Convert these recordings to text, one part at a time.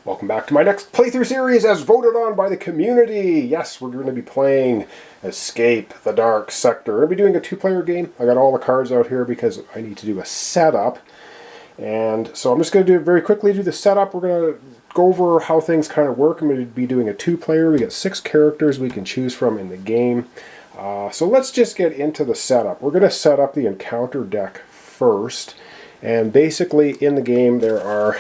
Welcome back to my next playthrough series as voted on by the community. Yes, we're going to be playing Escape the Dark Sector. We're going to be doing a two-player game. I got all the cards out here because I need to do a setup. And so I'm just going to very quickly do the setup. We're going to go over how things kind of work. I'm going to be doing a two-player. We got 6 characters we can choose from in the game. So let's just get into the setup. We're going to set up the encounter deck first. And basically in the game there are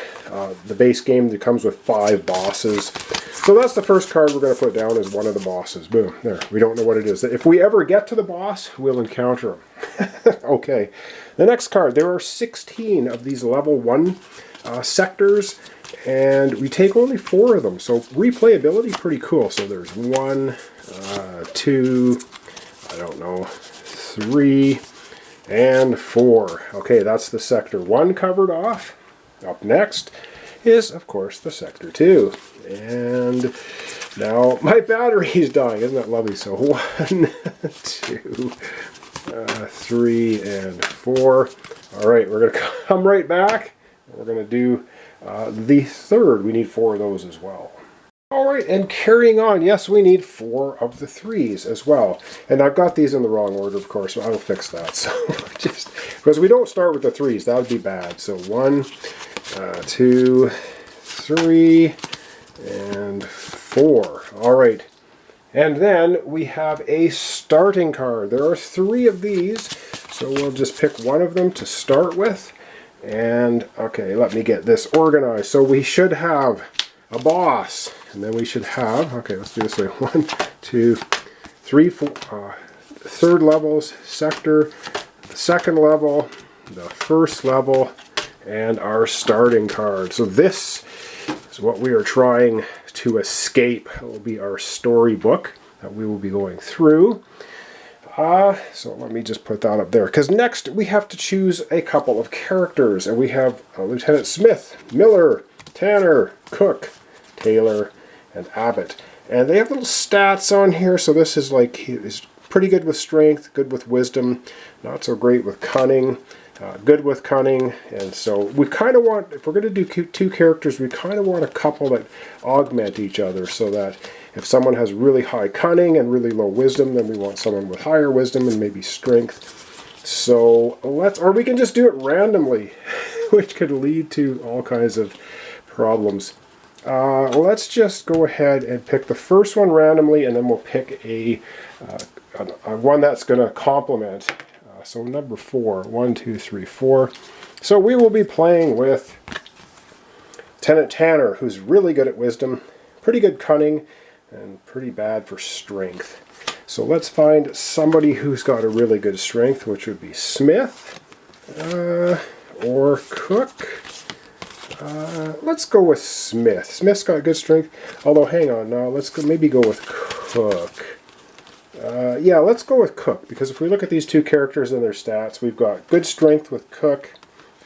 the base game that comes with 5 bosses. So that's the first card we're going to put down as one of the bosses. Boom, there. We don't know what it is. If we ever get to the boss, we'll encounter him. Okay, the next card. There are 16 of these level 1 sectors, and we take only 4 of them. So replayability, pretty cool. So there's 1, 2, I don't know, 3, and 4. Okay, that's the Sector 1 covered off. Up next is, of course, the Sector 2. And now my battery is dying. Isn't that lovely? So 1, 2, 3, and 4. All right, we're going to come right back. We're going to do the third. We need 4 of those as well. Alright, and carrying on, yes, we need 4 of the 3s as well. And I've got these in the wrong order, of course, so I will fix that. So just because we don't start with the 3s, that would be bad. So 1, 2, 3, and 4. Alright. And then we have a starting card. There are 3 of these, so we'll just pick one of them to start with. And, okay, let me get this organized. So we should have a boss, and then we should have, okay, let's do this way, 1, 2, 3, 4, third levels, sector, the second level, the first level, and our starting card. So this is what we are trying to escape. It will be our storybook that we will be going through. So let me just put that up there, because next we have to choose a couple of characters, and we have Lieutenant Smith, Miller, Tanner, Cook, Taylor, and Abbott. And they have little stats on here, so this is like, he's pretty good with strength, good with wisdom, not so great with cunning, good with cunning. And so we kind of want, if we're going to do 2 characters, we kind of want a couple that augment each other, so that if someone has really high cunning and really low wisdom, then we want someone with higher wisdom and maybe strength. So or we can just do it randomly, which could lead to all kinds of problems. Let's just go ahead and pick the first one randomly, and then we'll pick a one that's going to complement. So number 4, 1, 2, 3, 4. So we will be playing with Lieutenant Tanner, who's really good at wisdom, pretty good cunning, and pretty bad for strength. So let's find somebody who's got a really good strength, which would be Smith or Cook. Let's go with Smith. Smith's got good strength. Although, hang on now. Let's maybe go with Cook. Yeah, let's go with Cook, because if we look at these 2 characters and their stats, we've got good strength with Cook,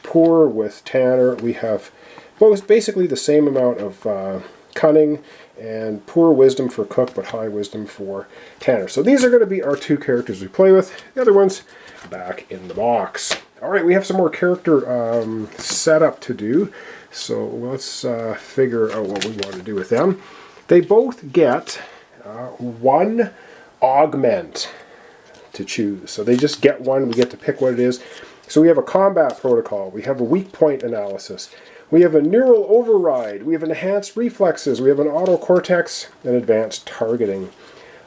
poor with Tanner. We have both basically the same amount of cunning, and poor wisdom for Cook, but high wisdom for Tanner. So these are going to be our 2 characters we play with. The other one's back in the box. Alright, we have some more character setup to do. So let's figure out what we want to do with them. They both get 1 augment to choose. So they just get 1. We get to pick what it is. So we have a combat protocol. We have a weak point analysis. We have a neural override. We have enhanced reflexes. We have an auto cortex and advanced targeting.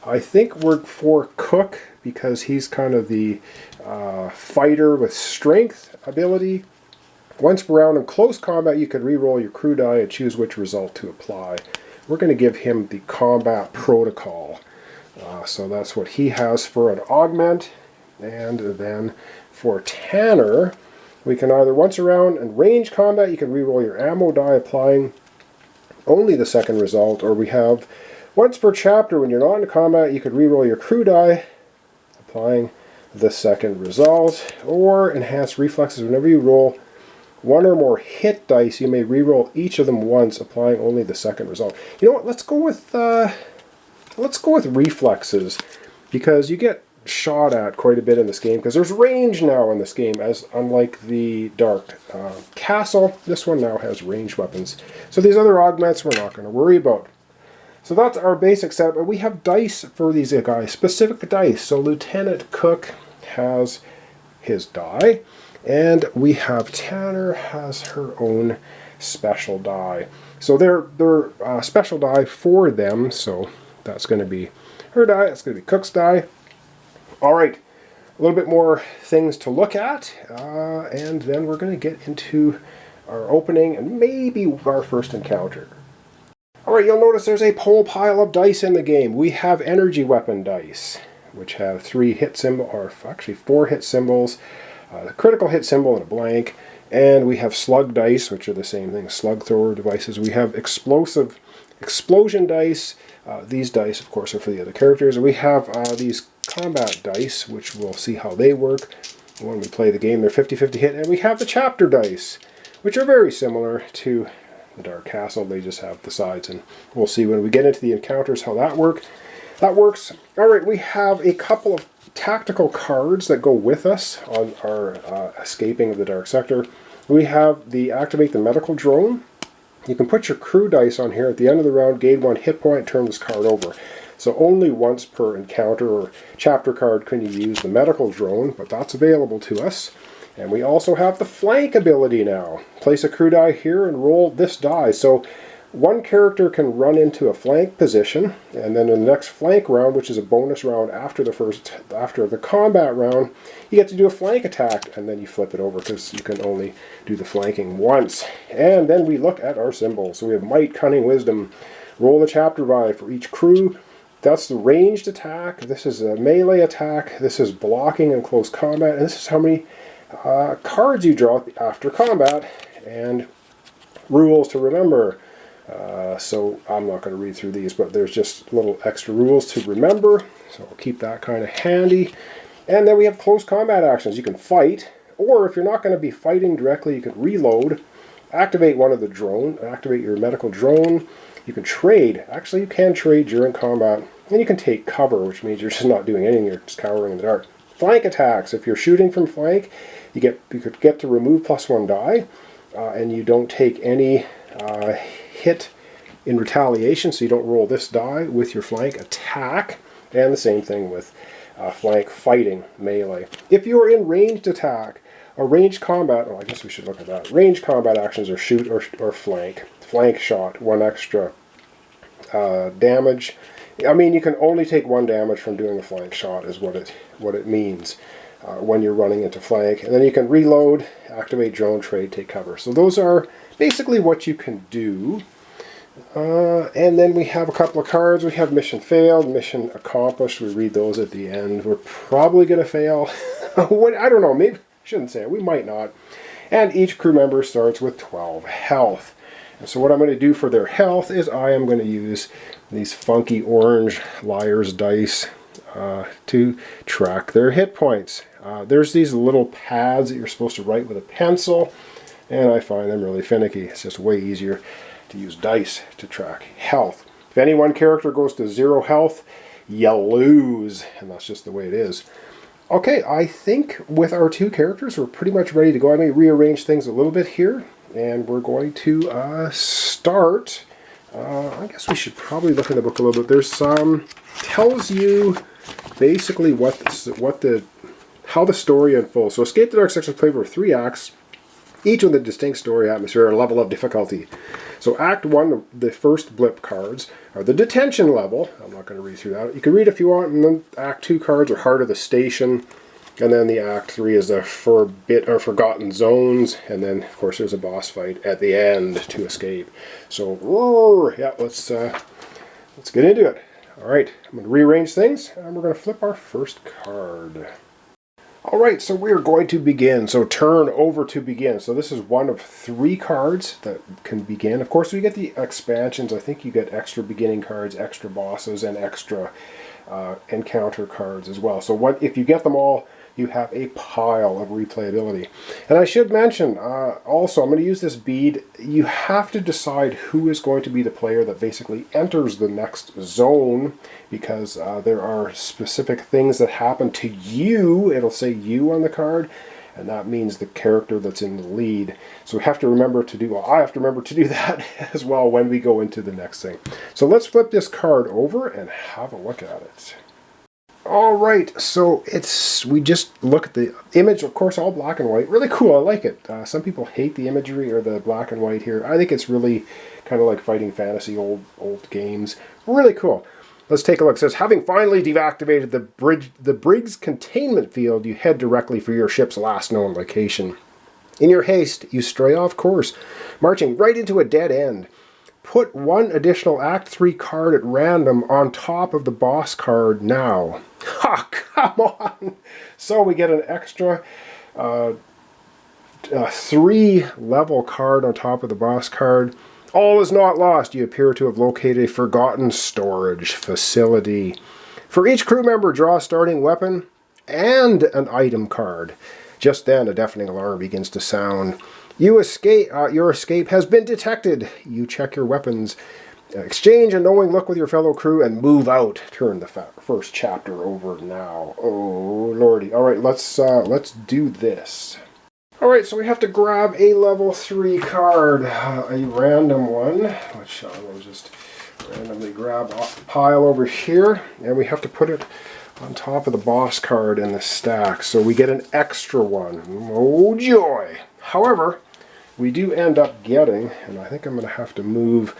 I think we're for Cook, because he's kind of the fighter with strength ability. Once per round in close combat, you can re-roll your crew die and choose which result to apply. We're going to give him the combat protocol. So that's what he has for an augment. And then for Tanner, we can either once around in range combat, you can re-roll your ammo die, applying only the second result. Or we have once per chapter, when you're not in combat, you could re-roll your crew die, applying the second result. Or enhanced reflexes. Whenever you roll 1 or more hit dice, you may re-roll each of them once, applying only the second result. You know what? Let's go with reflexes, because you get shot at quite a bit in this game because there's range now in this game, as unlike the Dark Castle, this one now has ranged weapons. So these other augments we're not going to worry about. So that's our basic setup. We have dice for these guys, specific dice. So Lieutenant Cook has his die, and we have Tanner has her own special die. So they're special die for them, so that's going to be her die, it's going to be Cook's die. Alright, a little bit more things to look at, and then we're going to get into our opening and maybe our first encounter. Alright, you'll notice there's a whole pile of dice in the game. We have energy weapon dice, which have 3 hit symbol, or actually 4 hit symbols, a critical hit symbol and a blank, and we have slug dice, which are the same thing, slug thrower devices. We have explosion dice. These dice, of course, are for the other characters. And we have these combat dice, which we'll see how they work when we play the game. They're 50-50 hit. And we have the chapter dice, which are very similar to the Dark Castle. They just have the sides, and we'll see when we get into the encounters how that works. All right, we have a couple of tactical cards that go with us on our escaping of the Dark Sector. We have the Activate the Medical Drone. You can put your crew dice on here at the end of the round, gain 1 hit point, turn this card over. So only once per encounter or chapter card can you use the medical drone, but that's available to us. And we also have the flank ability now. Place a crew die here and roll this die. So one character can run into a flank position, and then in the next flank round, which is a bonus round after the combat round, you get to do a flank attack, and then you flip it over because you can only do the flanking once. And then we look at our symbols. So we have Might, Cunning, Wisdom. Roll the chapter die for each crew. That's the ranged attack. This is a melee attack. This is blocking and close combat. And this is how many cards you draw after combat. And rules to remember. So I'm not going to read through these, but there's just little extra rules to remember. So I'll keep that kind of handy. And then we have close combat actions. You can fight, or if you're not going to be fighting directly, you can reload, activate one of the drone, activate your medical drone. You can trade. Actually, you can trade during combat. And you can take cover, which means you're just not doing anything. You're just cowering in the dark. Flank attacks. If you're shooting from flank, you could get to remove +1 die, and you don't take any hit in retaliation, so you don't roll this die with your flank attack. And the same thing with flank fighting, melee. If you are in ranged attack or ranged combat, I guess we should look at that. Ranged combat actions are shoot or flank. Flank shot, 1 extra damage. I mean, you can only take 1 damage from doing a flank shot is what it means when you're running into flank. And then you can reload, activate drone, trade, take cover. So those are basically what you can do. And then we have a couple of cards. We have mission failed, mission accomplished. We read those at the end. We're probably going to fail. I don't know, maybe I shouldn't say it. We might not. And each crew member starts with 12 health. And so what I'm going to do for their health is I am going to use these funky orange liar's dice to track their hit points. There's these little pads that you're supposed to write with a pencil, and I find them really finicky. It's just way easier to use dice to track health. If any one character goes to 0 health, you lose, and that's just the way it is. Okay, I think with our 2 characters, we're pretty much ready to go. I may rearrange things a little bit here, and we're going to start. I guess we should probably look in the book a little bit. There's some tells you basically how the story unfolds. So Escape the Dark Sector is played over 3 acts, each with a distinct story, atmosphere, and level of difficulty. So Act 1, the first blip cards, are the detention level. I'm not going to read through that. You can read if you want, and then Act 2 cards are Heart of the Station, and then the Act 3 is the Forgotten Zones, and then, of course, there's a boss fight at the end to escape. So, yeah, let's get into it. All right, I'm going to rearrange things, and we're going to flip our first card. All right, so we're going to begin. So turn over to begin. So this is one of 3 cards that can begin. Of course, we get the expansions. I think you get extra beginning cards, extra bosses, and extra encounter cards as well. So if you get them all you have a pile of replayability. And I should mention, also, I'm going to use this bead. You have to decide who is going to be the player that basically enters the next zone, because there are specific things that happen to you. It'll say you on the card, and that means the character that's in the lead. So we have to remember to do, well, I have to remember to do that as well when we go into the next thing. So let's flip this card over and have a look at it. All right, so we just look at the image, of course, all black and white. Really cool, I like it. Some people hate the imagery or the black and white here. I think it's really kind of like fighting fantasy, old games. Really cool. Let's take a look. It says, having finally deactivated the Briggs containment field, you head directly for your ship's last known location. In your haste, you stray off course, marching right into a dead end. Put one additional Act 3 card at random on top of the boss card now. Ha, come on! So we get an extra 3-level card on top of the boss card. All is not lost. You appear to have located a forgotten storage facility. For each crew member, draw a starting weapon and an item card. Just then, a deafening alarm begins to sound. Your escape has been detected. You check your weapons, exchange a knowing look with your fellow crew, and move out. Turn the first chapter over now. Oh, lordy. All right, let's do this. All right, so we have to grab a level 3 card, a random one, which I will just randomly grab off the pile over here, and we have to put it on top of the boss card in the stack. So we get an extra one. Oh, joy! However, we do end up getting, and I think I'm going to have to move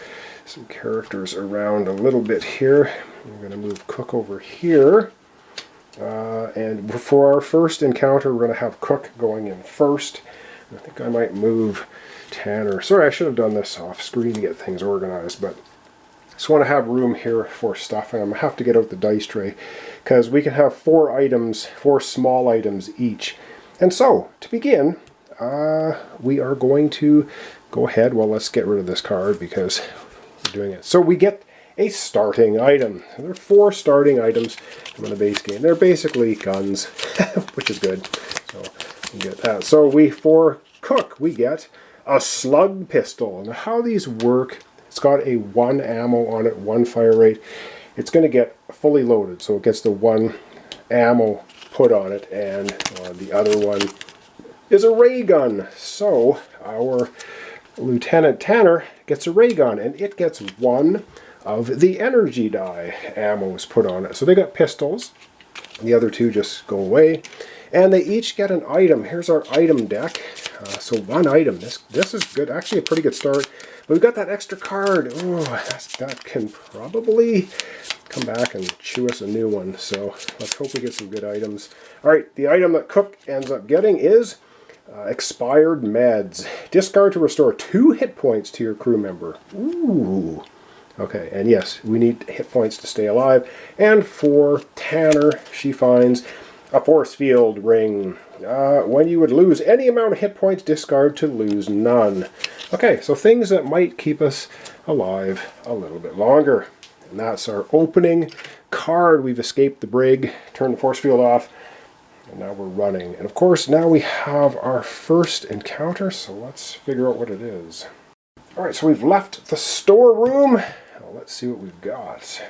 some characters around a little bit here. I'm going to move Cook over here. And for our first encounter, we're going to have Cook going in first. I think I might move Tanner. Sorry, I should have done this off screen to get things organized, but I just want to have room here for stuff. And I'm going to have to get out the dice tray, because we can have 4 items, 4 small items each. And so, to begin, we are going to go ahead. Well, let's get rid of this card because we're doing it. So we get a starting item. There are 4 starting items from the base game. They're basically guns, which is good. So we get that. So for Cook, we get a slug pistol. And how these work, it's got a 1 ammo on it, 1 fire rate. It's going to get fully loaded, so it gets the 1 ammo put on it, and the other one is a ray gun. So our Lieutenant Tanner gets a ray gun, and it gets 1 of the energy die ammo is put on it. So they got pistols. The other 2 just go away. And they each get an item. Here's our item deck. So 1 item. This is good. Actually a pretty good start. But we've got that extra card. Oh, that can probably come back and chew us a new one. So let's hope we get some good items. Alright, the item that Cook ends up getting is expired meds. Discard to restore 2 hit points to your crew member. Ooh. Okay, and yes, we need hit points to stay alive. And for Tanner, she finds a force field ring. When you would lose any amount of hit points, discard to lose none. Okay, so things that might keep us alive a little bit longer. And that's our opening card. We've escaped the brig, turned the force field off, and now we're running. And of course, now we have our first encounter, so let's figure out what it is. Alright, so we've left the storeroom. Now let's see what we've got.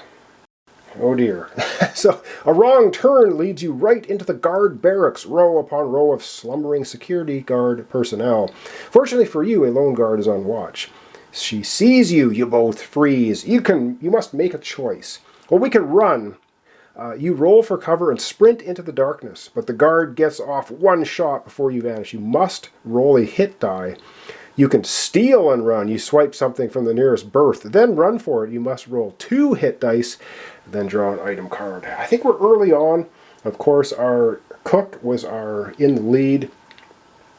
Oh dear. So, a wrong turn leads you right into the guard barracks, row upon row of slumbering security guard personnel. Fortunately for you, a lone guard is on watch. She sees you, you both freeze. You must make a choice. Well, we can run. You roll for cover and sprint into the darkness, but the guard gets off 1 shot before you vanish. You must roll a hit die. You can steal and run. You swipe something from the nearest berth, then run for it. You must roll 2 hit dice, then draw an item card. I think we're early on. Of course, our Cook was in the lead.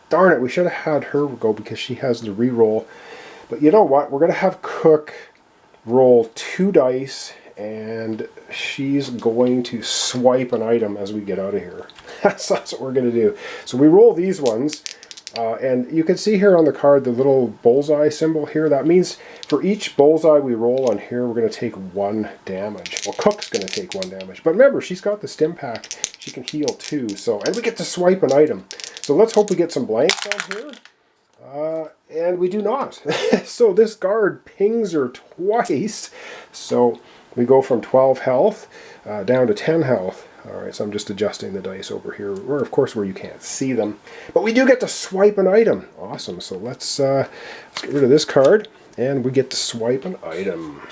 Darn it, we should have had her go because she has the reroll. But you know what? We're going to have Cook roll 2 dice, and she's going to swipe an item as we get out of here. That's what we're going to do. So we roll these ones. And you can see here on the card the little bullseye symbol here. That means for each bullseye we roll on here, we're going to take 1 damage. Well, Cook's going to take 1 damage. But remember, she's got the stim pack she can heal too. So, and we get to swipe an item. So let's hope we get some blanks on here. And we do not. So this guard pings her twice. So we go from 12 health down to 10 health. Alright, so I'm just adjusting the dice over here, or of course where you can't see them. But we do get to swipe an item. Awesome. So let's get rid of this card, and we get to swipe an item.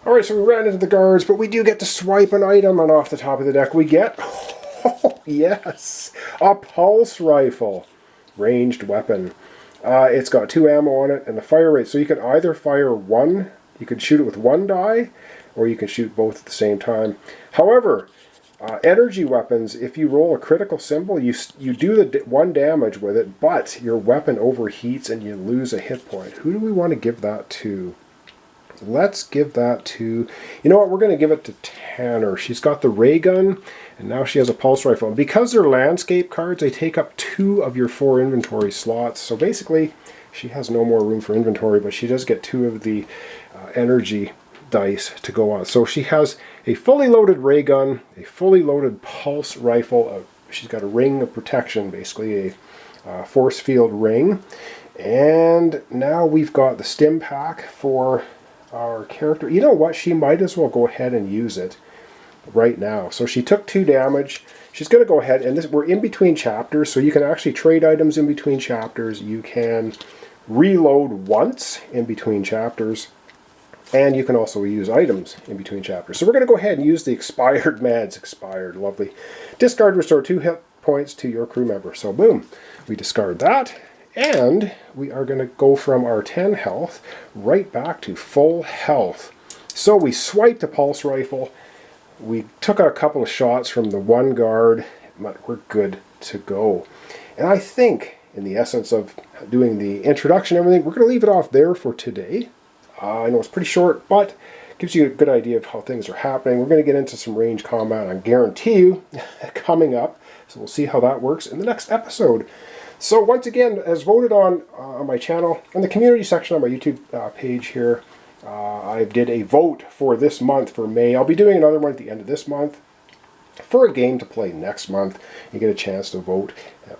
Alright, so we ran into the guards, but we do get to swipe an item, and off the top of the deck we get, oh yes, a pulse rifle. Ranged weapon. It's got 2 ammo on it, and the fire rate, so you can either fire one, you can shoot it with 1 die, or you can shoot both at the same time. However, energy weapons, if you roll a critical symbol, you do the 1 damage with it, but your weapon overheats and you lose a hit point. Who do we want to give that to? Let's give that to, you know what, we're going to give it to Tanner. She's got the ray gun, and now she has a pulse rifle. And because they're landscape cards, they take up 2 of your 4 inventory slots. So basically, she has no more room for inventory, but she does get 2 of the energy dice to go on. So she has a fully loaded ray gun, a fully loaded pulse rifle. She's got a ring of protection, basically a force field ring. And now we've got the stim pack for our character. You know what? She might as well go ahead and use it right now. So she took 2 damage. She's going to go ahead, and we're in between chapters, so you can actually trade items in between chapters. You can reload once in between chapters, and you can also use items in between chapters. So we're going to go ahead and use the expired meds. Expired, lovely. Discard, restore 2 hit points to your crew member. So boom, we discard that. And we are going to go from our 10 health right back to full health. So we swiped a pulse rifle. We took a couple of shots from the 1 guard. But we're good to go. And I think, in the essence of doing the introduction and everything, we're going to leave it off there for today. I know it's pretty short, but gives you a good idea of how things are happening. We're going to get into some range combat, I guarantee you, coming up. So we'll see how that works in the next episode. So once again, as voted on my channel, in the community section on my YouTube page here, I did a vote for this month, for May. I'll be doing another one at the end of this month for a game to play next month. You get a chance to vote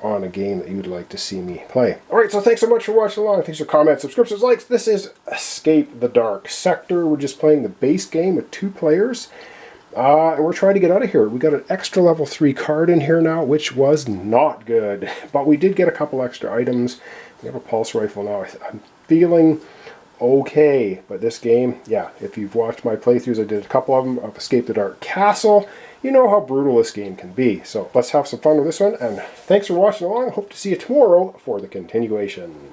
on a game that you'd like to see me play. Alright, so thanks so much for watching along. Thanks for comments, subscriptions, likes. This is Escape the Dark Sector. We're just playing the base game with 2 players. And we're trying to get out of here. We got an extra level 3 card in here now, which was not good. But we did get a couple extra items. We have a pulse rifle now. I'm feeling okay. But this game, yeah, if you've watched my playthroughs, I did a couple of them of Escape the Dark Castle. You know how brutal this game can be. So let's have some fun with this one. And thanks for watching along. Hope to see you tomorrow for the continuation.